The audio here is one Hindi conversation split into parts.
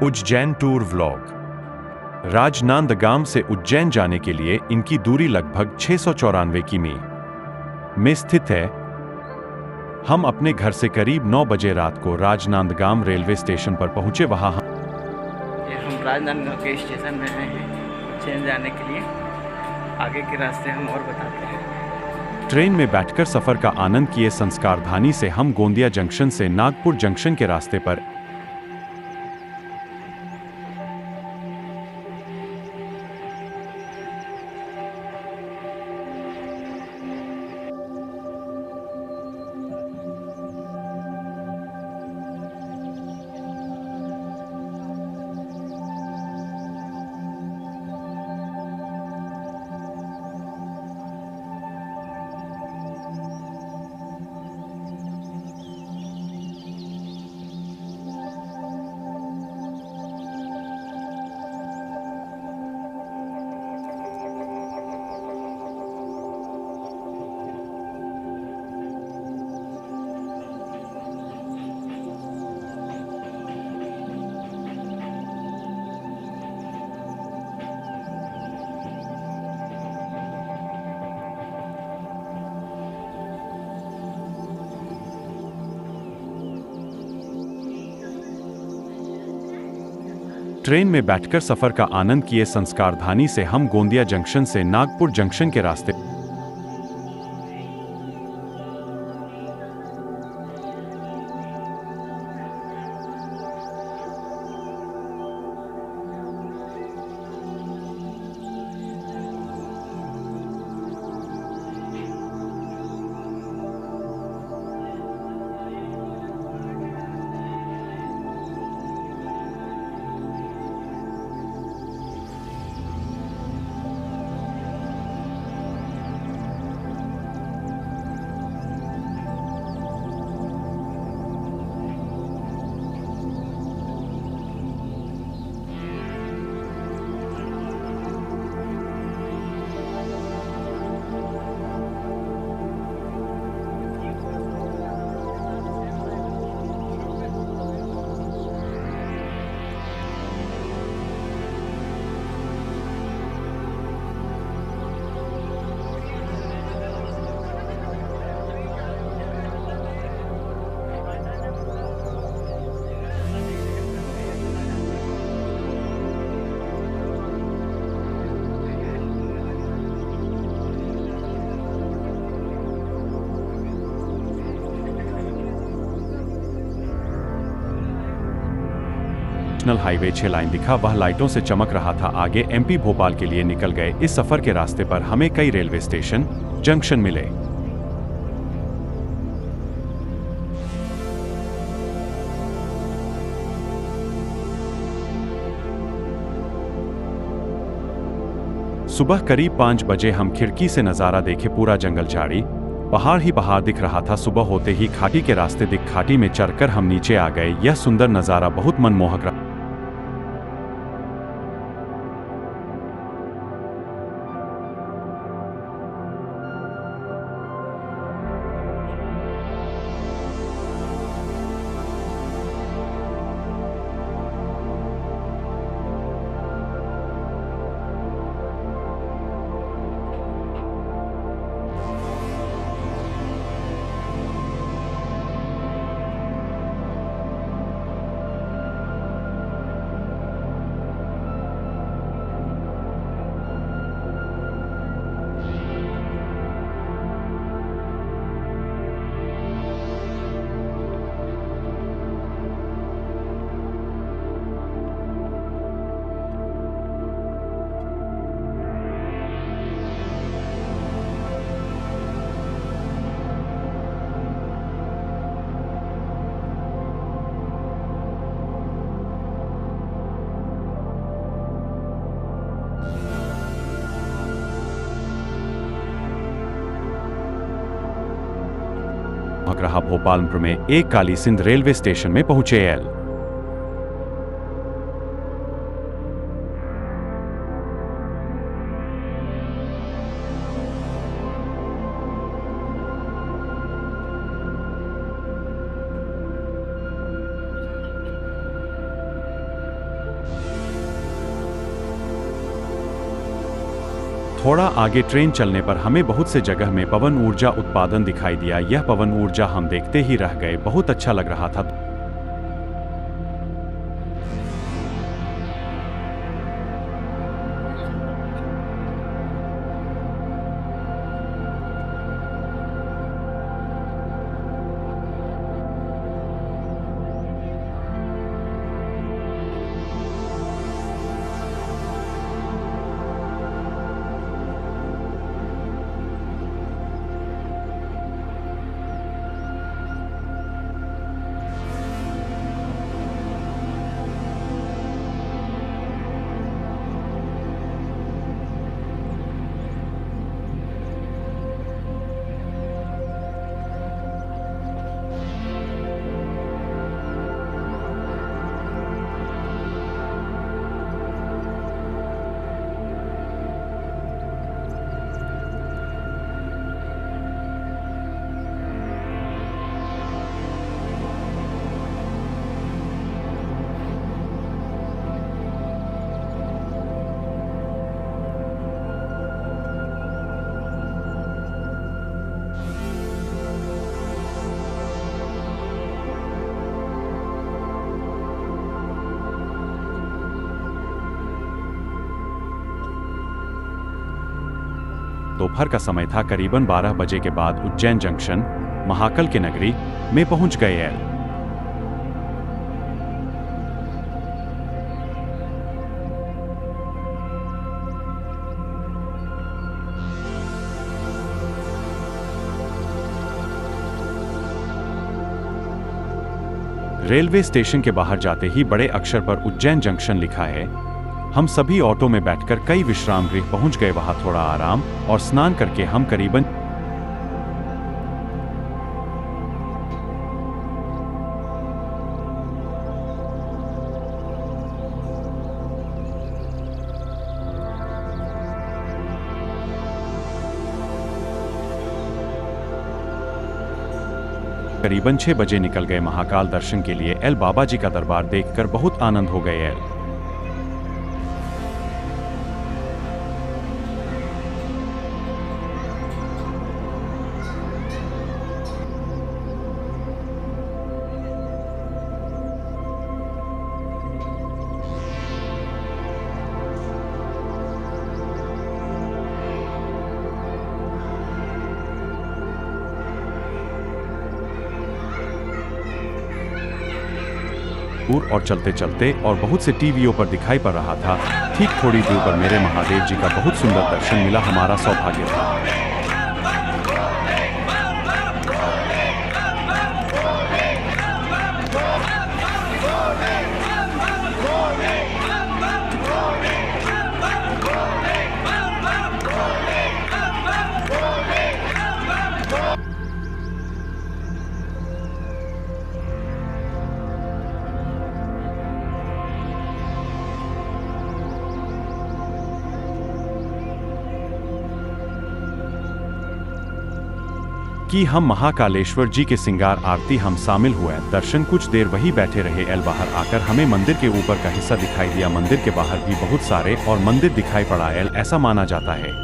Ujjain tour vlog. राजनांदगांव से उज्जैन जाने के लिए इनकी दूरी लगभग 694 किमी में स्थित है। हम अपने घर से करीब 9 बजे रात को राजनांदगांव रेलवे स्टेशन पर पहुंचे। वहां हम राजनांदगांव के स्टेशन में आए हैं उज्जैन जाने के लिए। आगे के रास्ते हम और बताते हैं। ट्रेन में बैठकर सफर का आनंद किए। संस्कारधानी से हम गोंदिया जंक्शन से नागपुर जंक्शन के रास्ते पर ट्रेन में बैठकर सफर का आनंद किए। संस्कारधानी से हम गोंदिया जंक्शन से नागपुर जंक्शन के रास्ते नेशनल हाईवे 6 लाइन दिखा। वह लाइटों से चमक रहा था। आगे एमपी भोपाल के लिए निकल गए। इस सफर के रास्ते पर हमें कई रेलवे स्टेशन जंक्शन मिले। सुबह करीब 5 बजे हम खिड़की से नजारा देखे। पूरा जंगल झाड़ी पहाड़ ही पहाड़ दिख रहा था। सुबह होते ही घाटी के रास्ते दिख। घाटी में चढ़कर हम नीचे आ गए। यह सुंदर नजारा बहुत मनमोहक रहा। रहा। भोपालपुर में एक काली सिंध रेलवे स्टेशन में पहुंचे। एल थोड़ा आगे ट्रेन चलने पर हमें बहुत से जगह में पवन ऊर्जा उत्पादन दिखाई दिया। यह पवन ऊर्जा हम देखते ही रह गए, बहुत अच्छा लग रहा था। दोपहर का समय था, करीबन 12 बजे के बाद उज्जैन जंक्शन महाकाल के नगरी में पहुंच गए हैं। रेलवे स्टेशन के बाहर जाते ही बड़े अक्षर पर उज्जैन जंक्शन लिखा है। हम सभी ऑटो में बैठकर कई विश्राम गृह पहुंच गए। वहां थोड़ा आराम और स्नान करके हम करीबन करीबन 6 बजे निकल गए महाकाल दर्शन के लिए। एल बाबा जी का दरबार देखकर बहुत आनंद हो गए। एल और चलते चलते और बहुत से टीवियों पर दिखाई पड़ रहा था। ठीक थोड़ी दूर पर मेरे महादेव जी का बहुत सुंदर दर्शन मिला। हमारा सौभाग्य था। कि हम महाकालेश्वर जी के सिंगार आरती हम शामिल हुए। दर्शन कुछ देर वही बैठे रहे। एल बाहर आकर हमें मंदिर के ऊपर का हिस्सा दिखाई दिया। मंदिर के बाहर भी बहुत सारे और मंदिर दिखाई पड़ा। एल ऐसा माना जाता है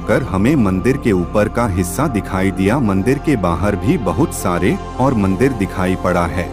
कर हमें मंदिर के ऊपर का हिस्सा दिखाई दिया। मंदिर के बाहर भी बहुत सारे और मंदिर दिखाई पड़ा है।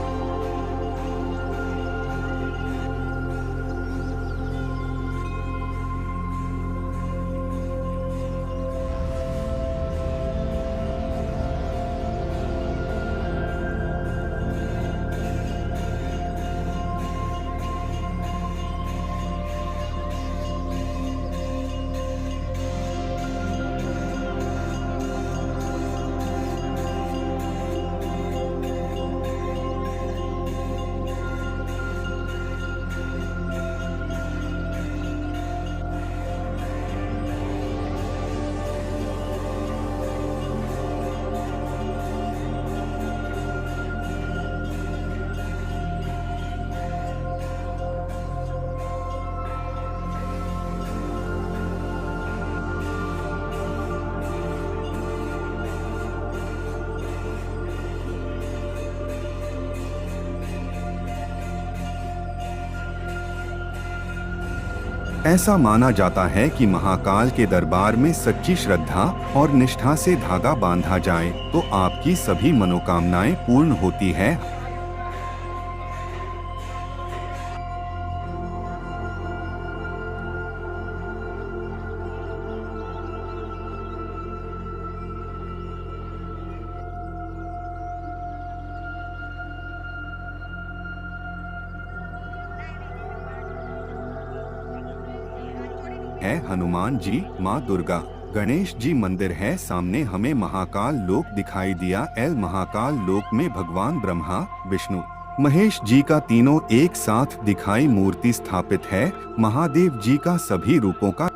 ऐसा माना जाता है कि महाकाल के दरबार में सच्ची श्रद्धा और निष्ठा से धागा बांधा जाए तो आपकी सभी मनोकामनाएं पूर्ण होती है। है हनुमान जी, माँ दुर्गा, गणेश जी मंदिर है सामने हमें महाकाल लोक दिखाई दिया। एल महाकाल लोक में भगवान ब्रह्मा, विष्णु, महेश जी का तीनों एक साथ दिखाई मूर्ति स्थापित है। महादेव जी का सभी रूपों का